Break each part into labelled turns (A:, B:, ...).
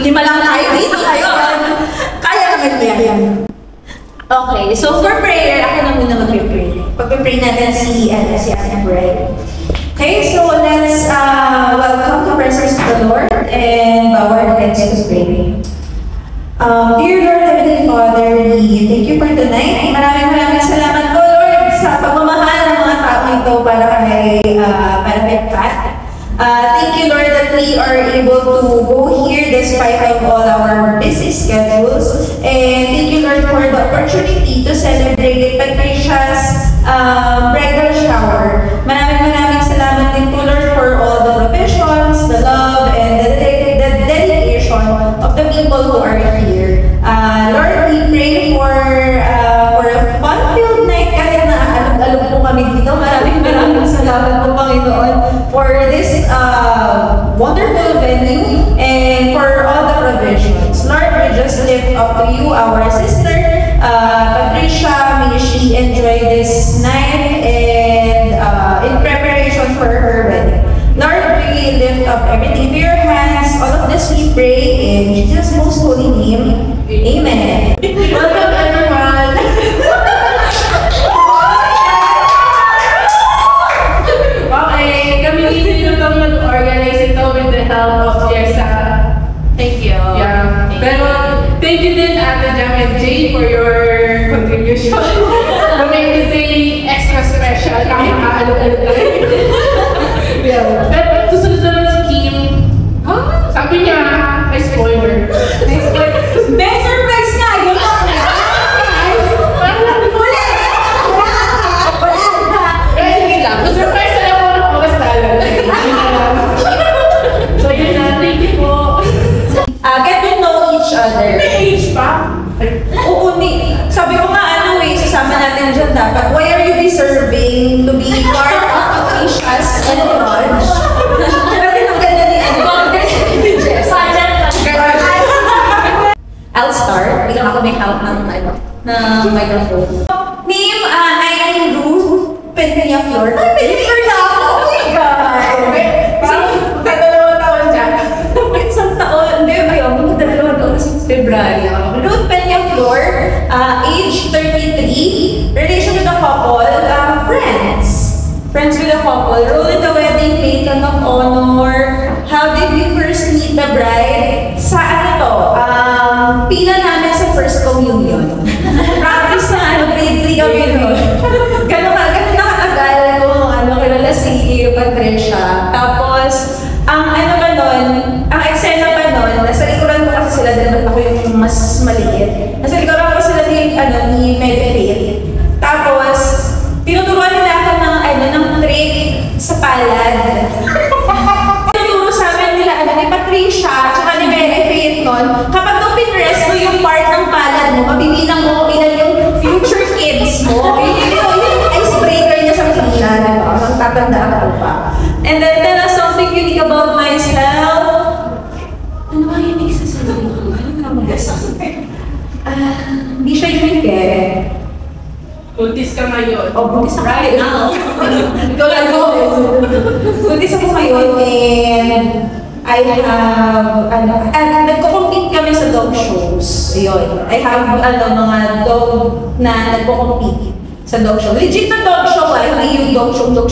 A: lima lang tayo dito kayo. Kaya naman yan. Okay, so for prayer, ako na muna mag-pray. Pag-pray natin si Ate Bray. Okay, so let's welcome the presence of the Lord and bow our heads to pray. Dear Lord, Heavenly Father, we thank you for tonight. Maraming salamat po, Lord, sa pagmamahal ng mga tao ito para kay Pat. Thank you, Lord, that we are able to go here despite of all our busy schedules. And thank you, Lord, for the opportunity to celebrate Patricia's bridal shower. Maraming salamat din po, Lord, for all the provisions, the love, and the dedication of the people who are here. Lord, we pray for a fun-filled night kahit na alog po kami dito. Maraming salamat po, Panginoon, for this wonderful venue and for all the provisions. Lord, we just lift up to you our sister, Patricia. May she enjoy this night and in preparation for her wedding. Lord, we lift up everything to your hands. All of this we pray in Jesus' most holy name. Amen.
B: Welcome everyone! Okay, kami dito yung mag-organize ito with the help of Jessa.
A: Thank you.
B: Yeah. Pero, thank you din Ate Jam and Jay for your contribution. To make this day extra special. Kami makaalog-alog lang. Yeah. Pero, susunod naman si Kim. Huh? Sabi niya, ay spoiler.
A: Best surprise nga! Yun ako!
B: Sige lang. Surprise na lang ako ng oras talaga. So yun na, thank you po.
A: Get to know each other.
B: May age pa?
A: Oo, sabi ko nga sasama natin dyan dapat. Why are you deserving to be part of Patricia's entourage? Grabe ang ganda ni Jess. I'll start. Biglang ako may help ng microphone. Name, I am Ruth Peñaflor. Ay, Peñaflor na ako! Oh my God!
B: Parang magdadalawang taon dyan.
A: Isang taon. Hindi, ayaw. Magdadalawang taon sa February. Ruth Peñaflor, age 33. Relation with the couple, friends. Friends with the couple. Role in the wedding, maiden of honor. How did you first meet the bride? Sa ano to? Pila namin sa first communion. Practice na grade 3 kami nun. Ganun nakatagal kung kilala si Patricia. Tapos, ang eksena pa nun, nasa likuran ko kasi sila dahil ako yung mas maliit. Nasa likuran ko sila ni Mary Faith. Tapos, tinuturuan nila ako ng trick sa palad. Tinuturo sa amin nila ni Patricia, tsaka ni Mary Faith nun, kapag nung pinrest mo yung part ng palad mo, mabibilang mo kung ilan yung future kids mo. Yung icebreaker niya sa pila, diba? Magtatandaan ko pa. And then, tell us something unique about myself. Ano ba unique sa sarili ko? Ano ka mag-asabi? Hindi siya unique eh.
B: Buntis ka ngayon.
A: Buntis ako
B: right now.
A: Ikaw lang ako. Buntis ako ngayon and I have, nagko-compete kami sa dog shows. Ayun. I have, mga dog na nagko-compete sa dog show. Legit na dog show, hindi yung dog show. Hindi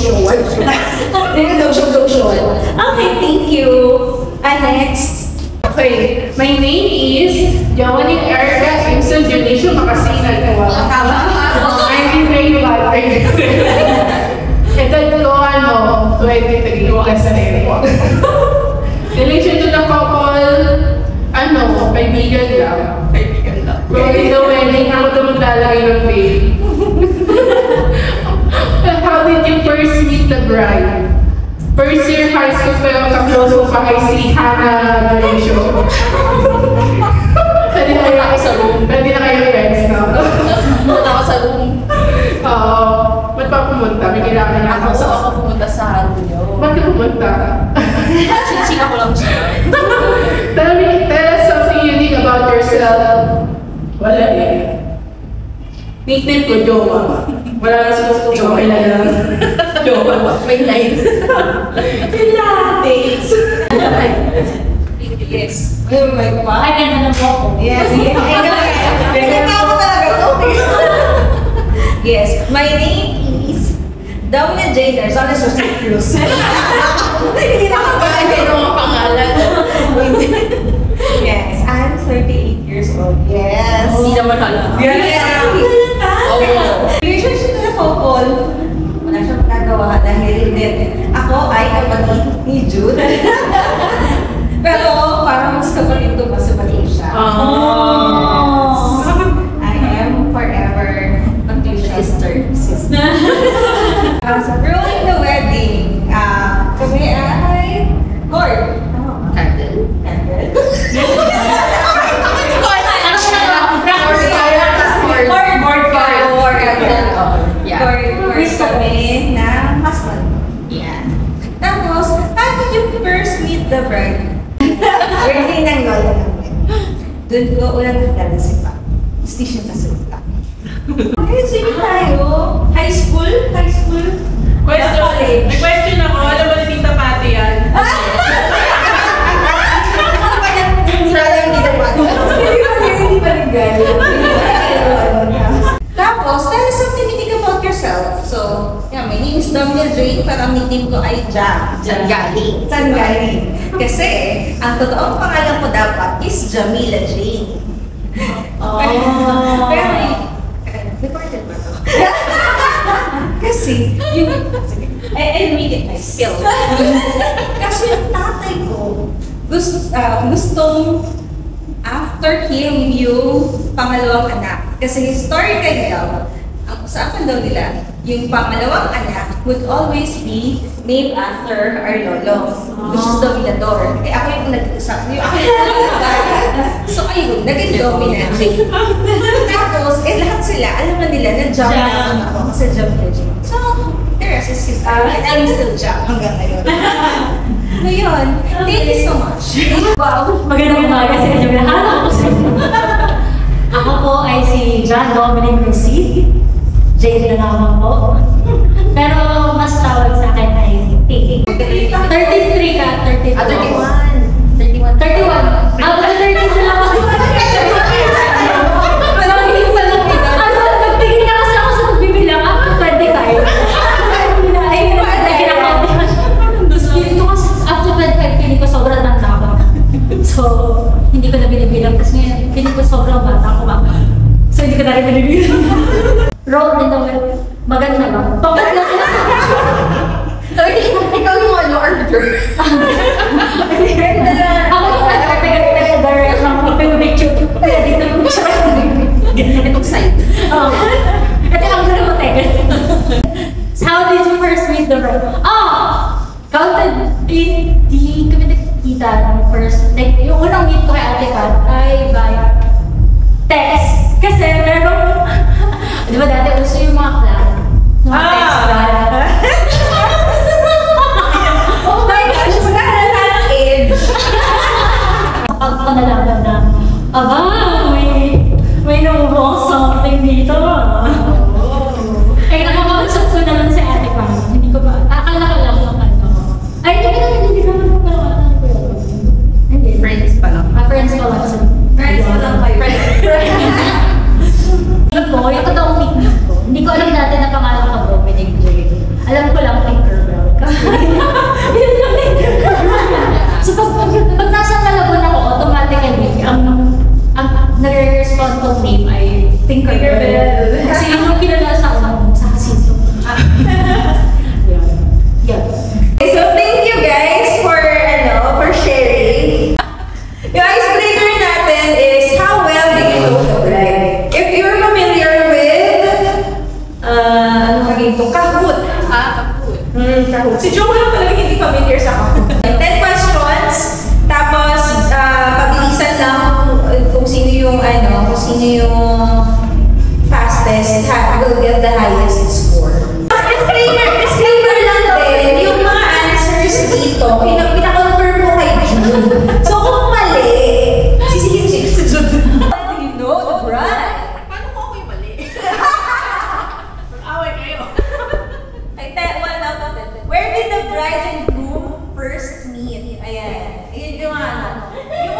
A: yung dog show. Okay, thank you. Next.
B: Okay, my name is Joanny Erica Imson Dionisio Makasinan. I'm in grade 1. Edad ko, 23 ko as an airport. Relation to the couple, kaibigan lang. Going the wedding, ako ito maglalagay ng babe. How did you first meet the bride? First year high school pero ka-close ko pa kay si Hannah Dionisio. Pwede na kayo sa room. Pwede na kayo friends na.
A: Pumunta ako sa room.
B: Ba't pa pumunta? May kailangan niya ako.
A: Saan ako pumunta sa room niyo?
B: Ba't ka pumunta?
A: Chichika ko lang siya.
B: Tell us something unique about yourself. Wala eh. Nickname ko, Jowa. Wala na siya Jowa lang. Jowa.
A: May line. Pilates. Yes. Oh my God.
C: Ay, ganda ng buhok ko.
A: Yes. Pinagkita ko talaga to. Yes. My name is Domina Jane Arzona Sostek Cruz. Hindi na kapag yung mga pangalan. Yes. I'm 38 years old. Yes.
C: Hindi naman alam.
A: Relationship na couple. Wala siyang magagawa dahil ako ay kapatid ni Jude. Pero parang mas kapatid ko pa sa pati siya. I am forever sister. During the wedding, kami ay court.
C: Candle.
A: First kami na husband.
C: Yeah.
A: Tapos, how did you first meet the bride? Birthday ng lola namin. Doon ko ulang nakilala si Pa. Station sa Sulta. Ayun, sino tayo? High school?
B: Question. May question ako. Alam mo ni Tita Pati yan?
A: Hindi pa nag-galing. Tapos, tell us something unique about yourself. So, yeah, my name is Domina Jane, pero ang nickname ko ay Jam.
C: Galing.
A: Saan galing? Kasi, ang totoong pangalan ko dapat is Jamila Jane. Pero, recorded ba to? Kasi, yung, I read it, I spill. Kasi yung tatay ko, gustong after him yung pangalawang anak. Kasi historically daw, ang usapan daw nila, yung pangalawang anak would always be named after our lolo, which is Dominador. Eh ako yung nag-usap, ako yung nag-usap. So ayun, naging Domina Jane. Tapos, lahat sila, alam na nila na Jam na ako sa Jamila Jane. So, the rest is history. I'm still Jam hanggang ngayon. Ngayon, thank you so much.
C: Wow, magandang umaga sa inyo lahat. Ako po ay si John Dominic Lucy. Jade na naman po. Pero mas tawag sa akin ay T. 33 ka, 32. 31. 31. Ako na 32 na lang ako. Pero hindi ko lang ito. Nagtigil na kasi ako sa magbibilang ako 25. Ay, kinakauti ko siya. Feeling ko kasi after 25, feeling ko sobrang tanda ako. So, hindi ko na binibilang. Tapos ngayon, feeling ko sobrang bata ako ba? So, hindi ko na rin binibilang. Roll in the wind. Maganda lang. Papat na sila.
A: Ikaw yung arbiter.
C: Ako yung taga-direct ng pipicture. Kaya dito yung picture.
A: Itong side.
C: Ito ang gano'n mo, teka. How did you first meet the bride? Counted, di kami nakikita ng first, like, yung unang meet ko kay Ate Kat ay via text. Kasi meron, di ba dati uso yung mga clan? Mga text clan.
A: Oh my gosh, magkakala ng age.
C: Kapag ko nalaman na, aba, may namubong something dito. Ay, nakakausap ko naman si Ate Kat. Hindi ko ba, akala ko lang ng ano. Ay, hindi naman ko pala hindi.
A: Friends pa lang.
C: Friends pa lang.
A: Friends pa lang kayo.
C: Yung totoong nickname ko. Hindi ko alam dati na pangalan ko Dominic J. Alam ko lang Tinkerbell. Kasi yun yung Tinkerbell. So pag nasa Malabon ako, automatically, ang nare-respond kong name ay Tinkerbell. Kasi yun yung kilala sa kasito. Yeah.
A: So thank you guys for sharing. Yung icebreaker natin is how well do you know the bride? If you're familiar with ano kaging to? Kahoot. Kahoot. Kahoot. Si Joe lang talaga hindi familiar sa Kahoot. 10 questions. Tapos pabilisan lang kung sino yung fastest will get the highest score. Disclaimer lang din, yung mga answers dito, pinakonfirm ko kay Jude. So kung mali, sisihin siya sa Jude. How do you know the bride?
B: Paano ko ako yung mali? Mag-away kayo.
A: Ay, 1 out of 10. Where did the bride and groom first meet? Ayan. Ayun yung ano. Yung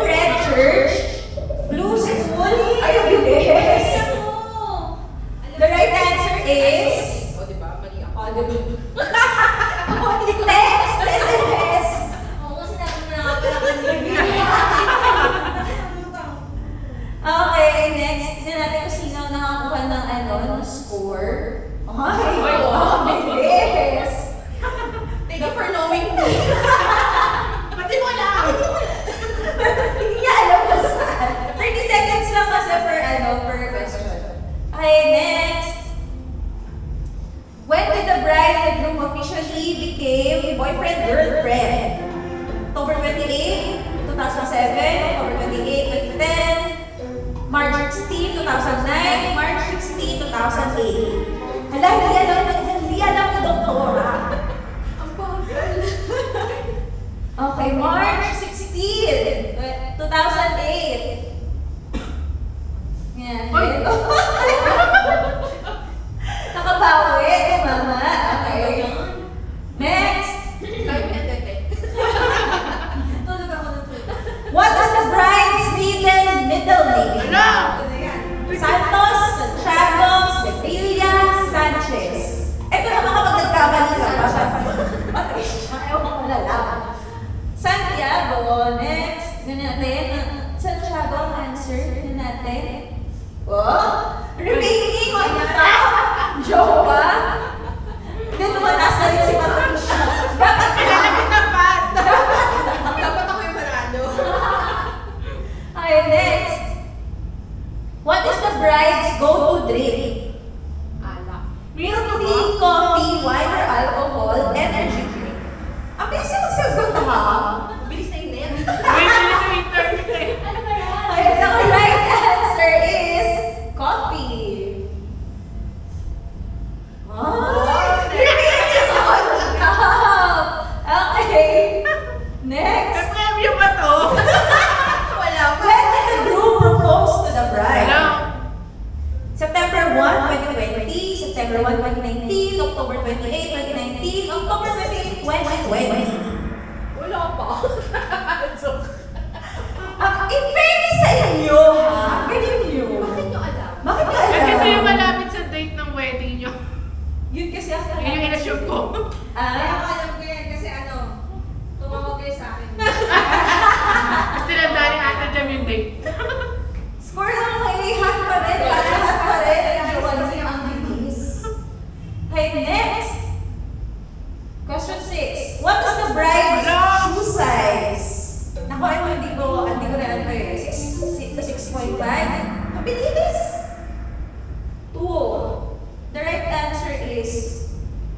A: 2008. Hala, hindi alam ko doktora.
B: Ang bagal.
A: Okay, March 16, 2008. Yan.
B: Oy!
A: Nakabawi, mama. Okay. Next. Tulog ako ng tulog. What is the bride's maiden middle name?
B: Ano?
A: Santos, Santiago, Sevilla, Sanchez. Ito naman kapag nagkamali ka pa. Patricia, ewan ko na lang. Santiago, next. Ganyan natin. Santiago ang answer. Ganyan natin. Oh! Remaining on the top. Jowa. Then tumataas na rin si Patricia. Dapat
B: Kailangan dapat. Dapat ako yung manalo.
A: Okay, next. What is the bride's go-to drink?
B: Alak.
A: Milk tea, coffee, wine, or alcohol, energy drink. Ang bilis na magsagot ha. Bilis na yun.
B: Wait.
C: Ano ba yan?
A: Okay, so the right answer is coffee. Oh, okay. Next.
B: Premyo ba to? Wala pa.
A: When did the groom propose to the bride?
B: Hello?
A: September 1, 2020, September 1, 2019, October 28, 2019, October 28, 2020.
B: Wala pa.
A: In fairness sa inyo, ha? Ganyan nyo.
B: Bakit nyo alam?
A: Bakit nyo alam?
B: Kasi yung malapit sa date ng wedding nyo.
A: Yun kasi ako.
B: Yun yung inassume ko.
A: Alam ko yan kasi tumawag kayo sa akin.
B: Tapos tinandaan ni Ate Jam yung date.
A: Score lang kay hot pa rin. Hot pa rin. Joanne ang bilis. Okay, next. Question 6. What is the bride's shoe size? Naku, hindi ko na alam kayo. 6 to 6.5. Mabilis. 2. The right answer is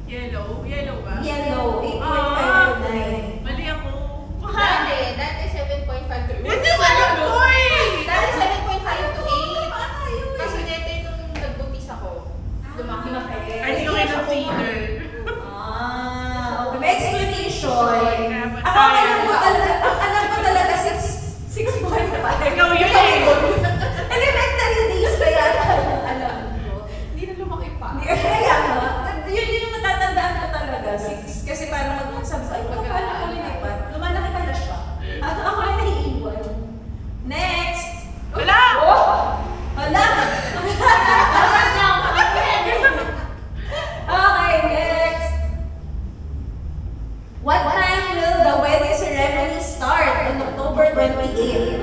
B: Yellow? Yellow ba?
A: yellow. 8.5 to 9.
B: Mali ako.
D: Dati 7.5 to 8.
B: Hindi ba alam ko eh?
D: Dati 7.5 to 8. Kasi dati nung nagbuntis ako, lumaki.
B: Ay, hindi ko kayo consider.
A: Okay, may explanation. Ako, alam ko talaga 6.5.
B: Ikaw yun eh.
A: Elementary days kaya alam ko.
D: Hindi na lumaki pa.
A: Kaya nga, yun yung natatandaan ko talaga. 6. Kasi parang magsabi ko, ay, paano ko linipat? Lumalaki pala siya. Ako ay naiiwan. Next!
B: Wala!
A: Oh! Wala! Okay, next! What time will the wedding ceremony start on October 28?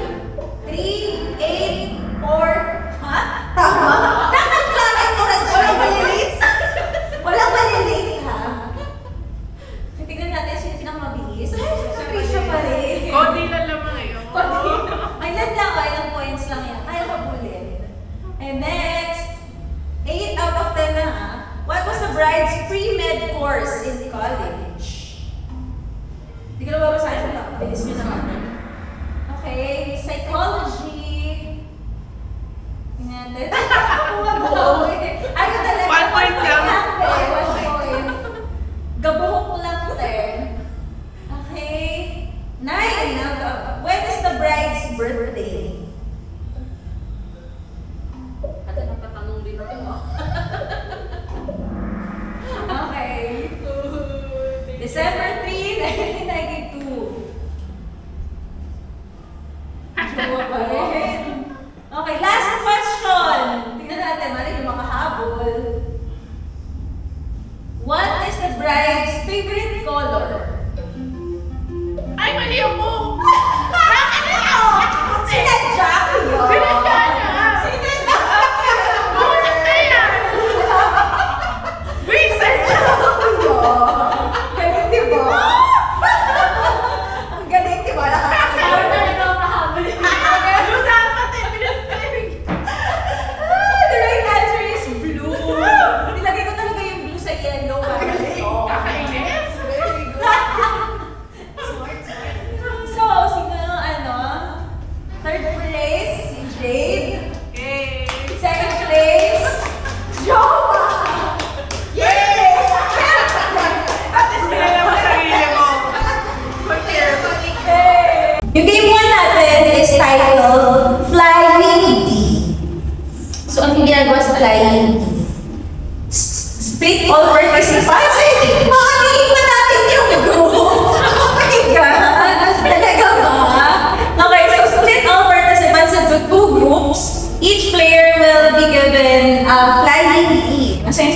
A: 3, 8, 4, ha? Tama? Dapat lang ito na walang malilate. Walang malilate, ha? Tignan natin sino pinakamabilis. Ay, si Patricia pa rin.
B: Konti lang naman ngayon.
A: Ayan lang, ilang points lang yan. Kaya mabulin. And next, 8 out of 10 na ha. What was the bride's pre-med course in college? Hindi ko na babasahin ito. Bilis nyo naman. Okay, psychology. Tingnan natin. Ako ano talaga?
B: 1 point lang.
A: 1 point. Gabuhok lang 10. Okay. 9. When is the bride's birthday?
D: At napatanong din ako.
A: Okay. December 3, 1992.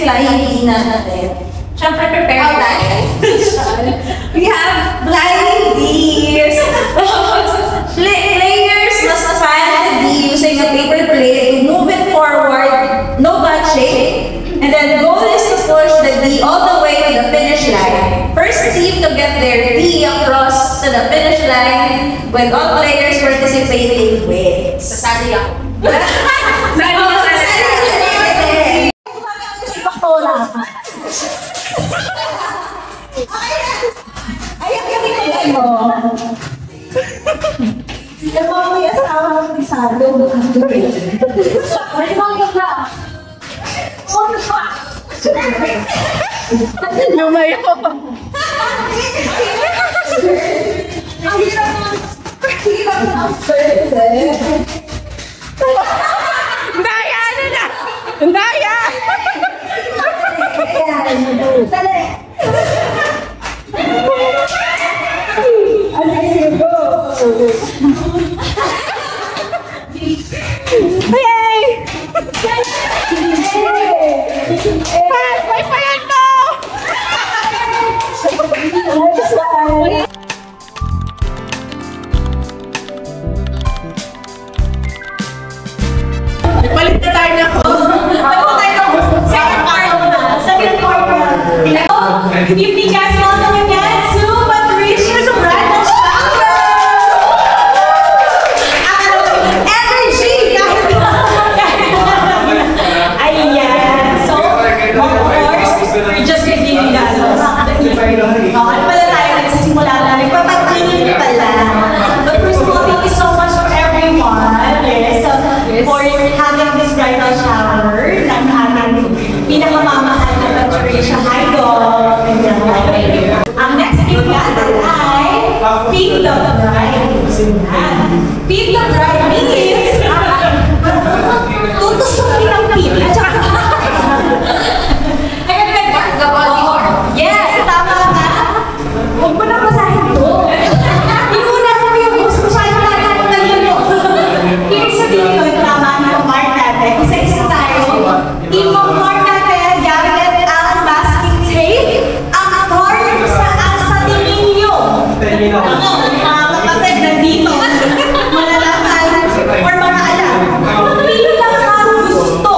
A: flying natin. Siyempre, prepare tayo. We have flying Ds. Players must find the D using a paper plate to move it forward, no bad shape. And then the goal is to push the D all the way to the finish line. First team to get their D across to the finish line with all players participating wins.
D: Sasali ako.
A: Ayan kami ko mo. Yung mga may asawa ng pisado.
C: Ay, bakit ka? Ano pa?
B: Lumayo.
A: Ang hirap ng pwede.
B: Daya, ano na? Daya!
A: Dali! Okay, go!
B: Yay! May payan mo! Palit na tayo na ako.
A: Second part na. Second part na. Good evening guys. Welcome again to Patricia's Bridal Shower! Energy! Ayan. So, of course, we're just beginning that. Ano pala tayo? Nagsisimula na. Nagpapatingin pala. But first of all, thank you so much for everyone. Yes. For having this bridal shower ng ating pinakamamahal na Patricia Idol. Ang next thing natin ay Pink the Bride. Pink the Bride means tutusukin ang pink. At saka yes, tama ka. Huwag mo na basahin to. Inuna mo yung gusto ko sa'yo na yun. Ibig sabihin yun, tama yung mark natin. Isa-isa tayo. I-mark natin gamit ang masking tape. Ang mark saan sa tingin nyo. Mga kapatid, nandito. Malalaman or mga alam. Pila ka gusto.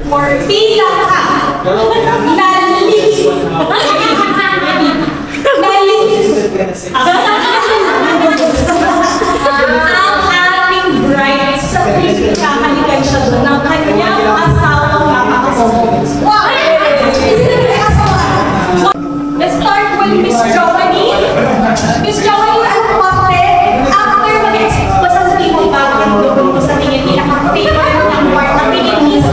A: Or pila ka ang ating bride sa pinakahalikan siya doon ng kanyang asawang kakakasawang. Let's start with Miss Joanie. Miss Joanie, ano ba rin? After mag-express sa tingin bakit doon mo sa tingin pinaka-favorite ng part ng tingin is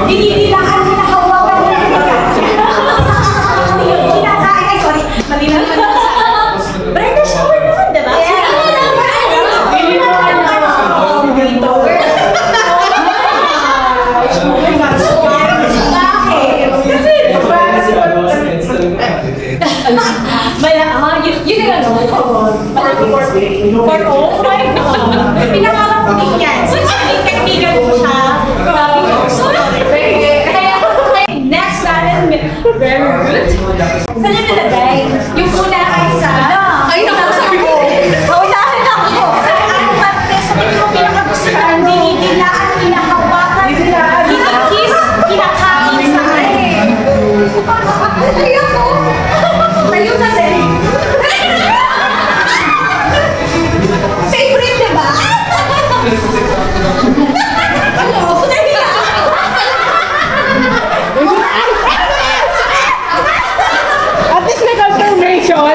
A: dinidilaan, hinahawakan nila kinakain. Ay, sorry. Mali na naman. Bridal shower naman, diba? Yun na ano? For oh my God! Pinakamapunin yan. So, kaibigan ko siya. Next natin, very good. Saan yung nalagay? Yung una ay sa...
B: Ay, naku, sabi ko.
A: Unahin ako. Saan parte sa mo pinakagustuhan? Dinidilaan, pinahawakan, kinakiss, kinakain sa akin. Tayo ko. Tayo kasi. Favorite, diba? Ano?
B: At least may confirmation.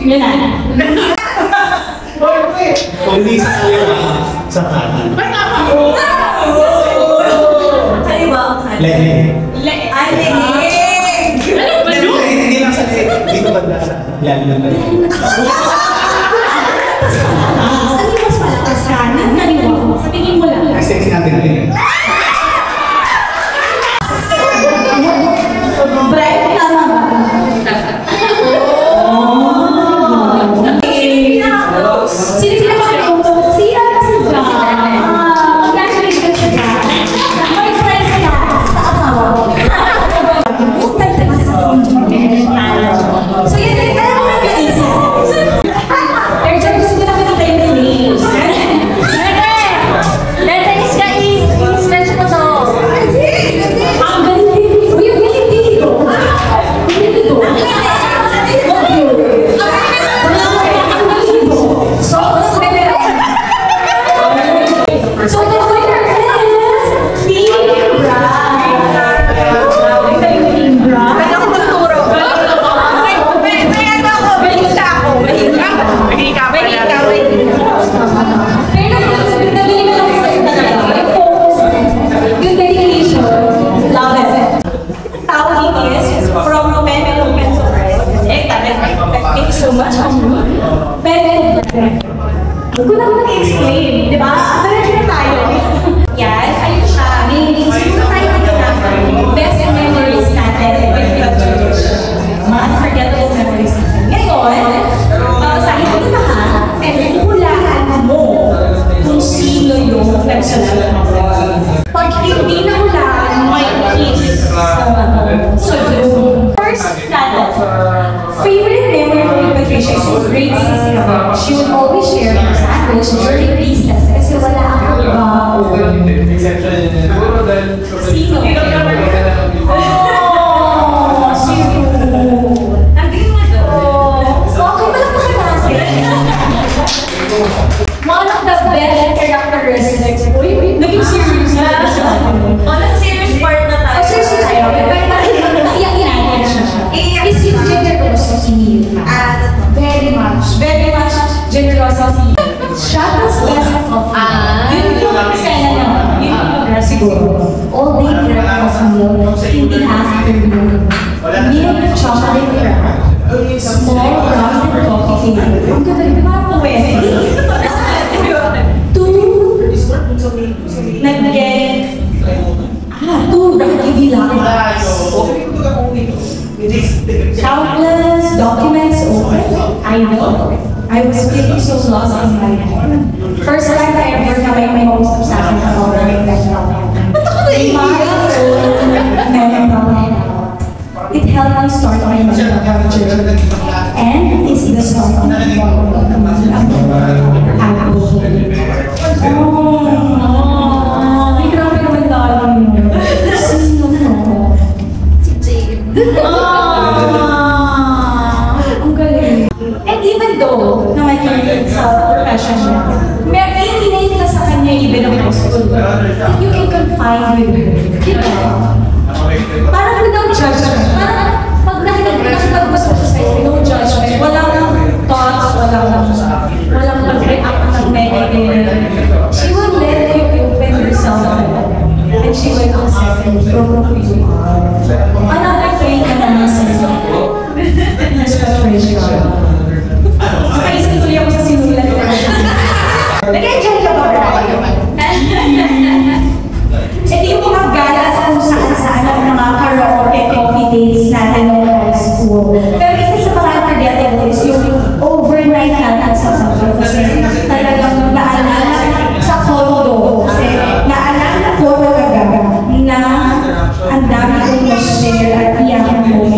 C: Yun na.
E: Kung hindi sa kaliwa, sa kanan.
A: Ano ba ang kanan?
E: Lehe.
A: Ay,
E: Hindi lang sa lehe. Dito banda sa yan.
C: Saan yung mas malakas kanan? Kaliwa. Sa tingin mo lang.
E: Sexy natin lehe.
C: Bright, tama ba? Sino pinaka-close? Si Ana si John. Congratulations sa John. May friends ka sa asawa mo. So yun, alam mo na isa. Pero John, gusto ko na pinaka yung names. Let's ka i-stretch mo to. Ang galing. Uy, ang galing dito. Ang galing dito. So the winner is Team Bright. Team Bright.
A: Pwede ako magturo.
C: Pero yung nabili mo lang sa talaga, yung focus, yung dedication, love it. Tawag is from pen to pencil. Thank you so much. Pen to pencil. Huwag ko na mag-explain, di ba? Diretso na tayo. Yes, ayun siya. Siguro tayo natin best memories natin with your tradition. Mga unforgettable memories natin. Ngayon, sa ito lahat, hulaan mo kung sino yung personal mo. Pag hindi na hulaan, may kiss sa yung first natin. Favorite memory with Patricia is grade 6 naman. She would always share her sandwich during recess kasi wala akong baon. Sino? Oh, sino? Nandito mo doon. Okay, pala pa natin. One of the best characteristics. Uy, naging serious na siya.
A: Serious part na tayo.
C: Serious na tayo. Iyakin natin siya. Is yung generosity. Very much generosity. Shadows best of yun yung sena naman. Yun yung lugar siguro. All day breakfast meal, hindi afternoon. Milk chocolate wrap. Small rounded coffee cake. Ang ganda rin mga pwede. Two nagkibilang. Countless documents open. I know. I was feeling so lost in my head. First time I ever na may mag-usap sa akin about the mental health. It helped me start my mental health journey. And is the start of my grabe naman lalo yun. Sino mo?
A: Si Jane.
C: Ang galing. And even though, naman yun sa profession niya, may inate ka sa kanya even of high school, that you can confide with her. Diba? Parang without judgment. Parang pag nakipag-gusto siya sa'yo, no judgment. Walang thoughts, walang mag-react ng negative. She will let you open yourself and she will accept you from who you are. Another thing na naman sa'yo, Miss Patricia. Nakaisip tuloy ako sa sinulat ko. Nag-enjoy ka ba, Brian? Ito yung mga galas kung saan-saan ang mga karaoke coffee dates natin noong high school. Pero isa sa mga unforgettable is yung overnight natin sa Sabah. Kasi talagang naalala sa condo. Kasi naalala ko talaga na ang dami kong na-share at iyakan mo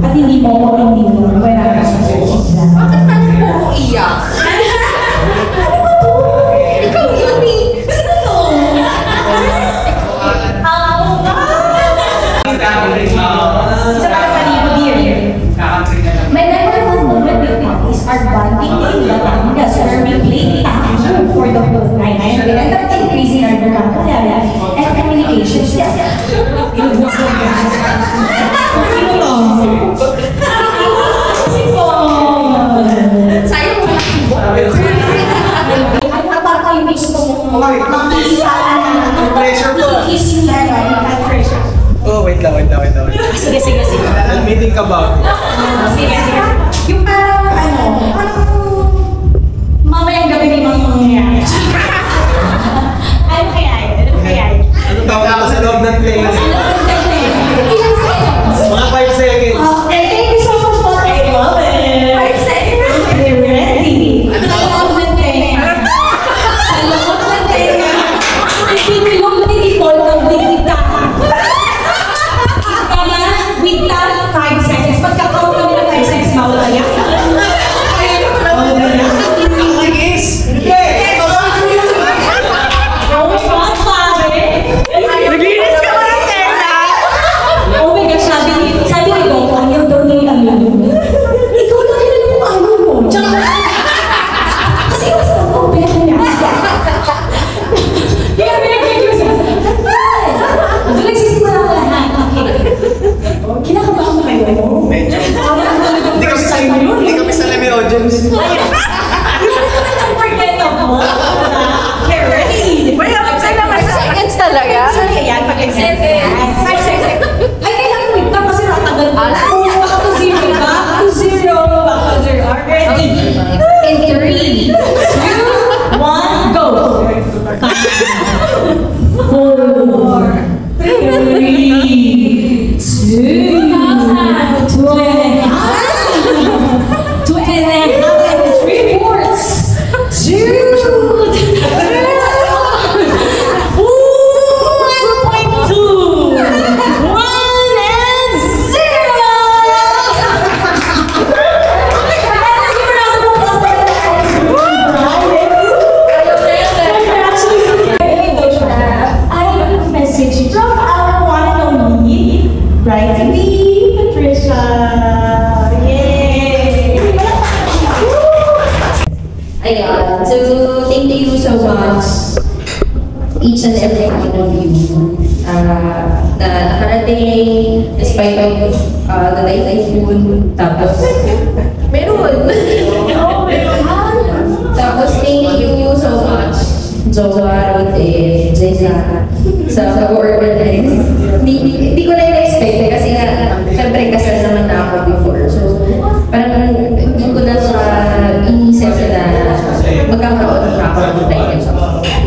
C: at hindi mo ko hindi mo. Wala ka sa sila.
A: Bakit natin po ako iyak?
C: Ano ba to? Ikaw yun eh. Sino to?
A: Oo nga.
E: think about it.
A: Sige. Yung parang mamayang gabi ni mga mangyayari. Ano kaya yun?
E: Anong tawag ako sa loob ng play?
A: Ilang seconds?
E: Mga 5 seconds.
A: Okay, thank you so much for it. Love it. 5 seconds. We're ready. Sa loob ng tenga. Sa loob ng tenga. Pinilong ni Nicole ang wigta. Kama, wigta, 5 seconds. Pagkakaroon kami ng 5 seconds, mawala yan. Naglinis ka ba ng tenga? Oh my gosh, sabi ni Dong, ayaw daw ni Amino. Ikaw na kilala mo ayaw mo. Tsaka, kasi mas mag-open niya. Kaya pinag-kikiusa. Doon nagsisimula ko lahat. Kinakabahan mo kayo?
E: Medyo. Hindi kami sa Leme audience.
A: Unforgettable. Get ready. Wala ka naman sa seconds talaga. Ayan, pag-exam. 5 seconds. Ay, kailangan wait na kasi natagal pa. Back to zero. Back to zero. Ready. In 3, 2, 1, go. 5, 4, 3, 2,
F: So thank you so much, each and every one of you, na nakarating despite of the typhoon. Tapos, meron! Tapos thank you so much, Jowa, Rote, Jeza, sa mag-organize. Hindi ko na in-expect kasi nga, syempre kasal naman na ako before. So, parang hindi ko na siya inisip na magkakaroon na ako ng time.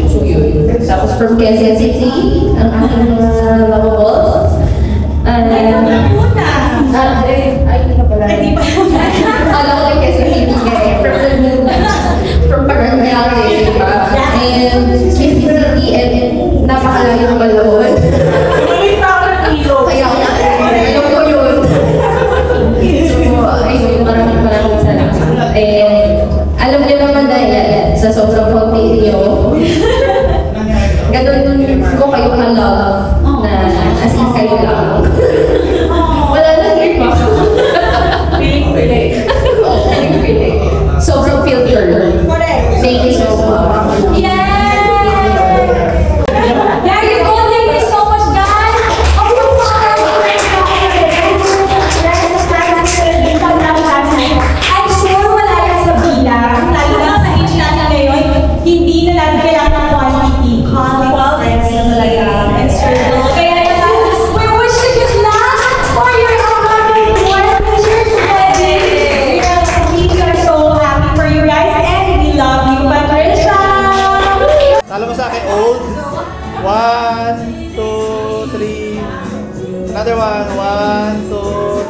F: So yun. Tapos from Quezon City, ang aking mga lavables. Ay, hindi ka pala. Alam ko yung Quezon City kaya from Paranaque, diba? And Quezon City, and napakalayo ng Balawon. Kaya alam ko yun. So, ayun, maraming salamat. And alam niyo naman dahil sa sobrang konti niyo, ganun ko kayo ka-love na as in kayo lang. Wala lang iba. Feeling pili. Sobrang filter. Thank you so much.
E: Talo mo sa akin, old. 1, 2, 3. Another one. 1, 2,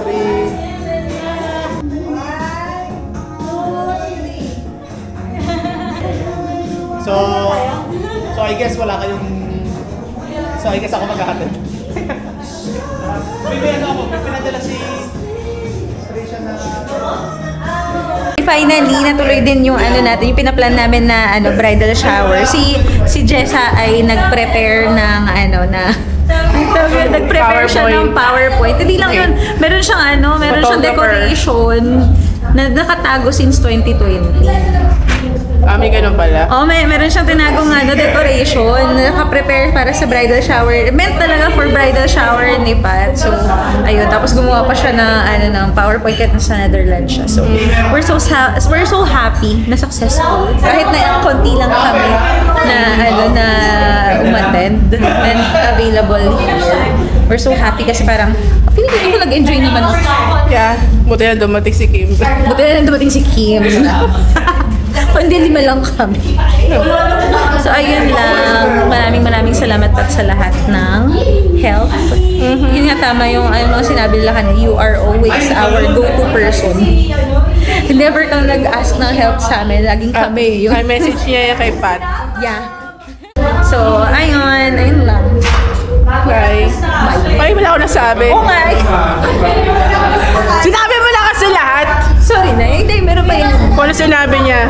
E: 3. So I guess wala kayong... So I guess ako maghahatid. May pinadala si Trisha na...
A: Finally, natuloy din yung natin, yung pinaplan namin na bridal shower. Si Jessa ay nag-prepare ng nag-prepare siya ng PowerPoint. Hindi lang yun, meron siyang decoration na nakatago since 2020.
B: May ganun pala.
A: Oh, meron siyang tinagong decoration. Naka-prepare para sa bridal shower. Meant talaga for bridal shower ni Pat. So, ayun. Tapos gumawa pa siya ng PowerPoint kahit nasa Netherlands siya. So, we're so happy na successful. Kahit na konti lang kami na umattend and available here. We're so happy kasi parang feeling ko nag-enjoy naman ako.
B: Yeah. Buti na dumating si Kim.
A: Buti na dumating si Kim. Hindi 5 lang kami. So, ayun lang. Maraming salamat Pat sa lahat ng help. Yun nga tama yung sinabi nila kanina, you are always our go-to person. Never kang nag-ask ng help sa amin. Laging kami.
B: May message niya kay Pat.
A: Yeah. So, ayun lang.
B: Bye. Bye, wala ako nasabi.
A: Oh my!
B: Sinabi mo na kasi lahat.
A: Sorry na. Hindi, meron pa yun.
B: Kung ano sinabi niya.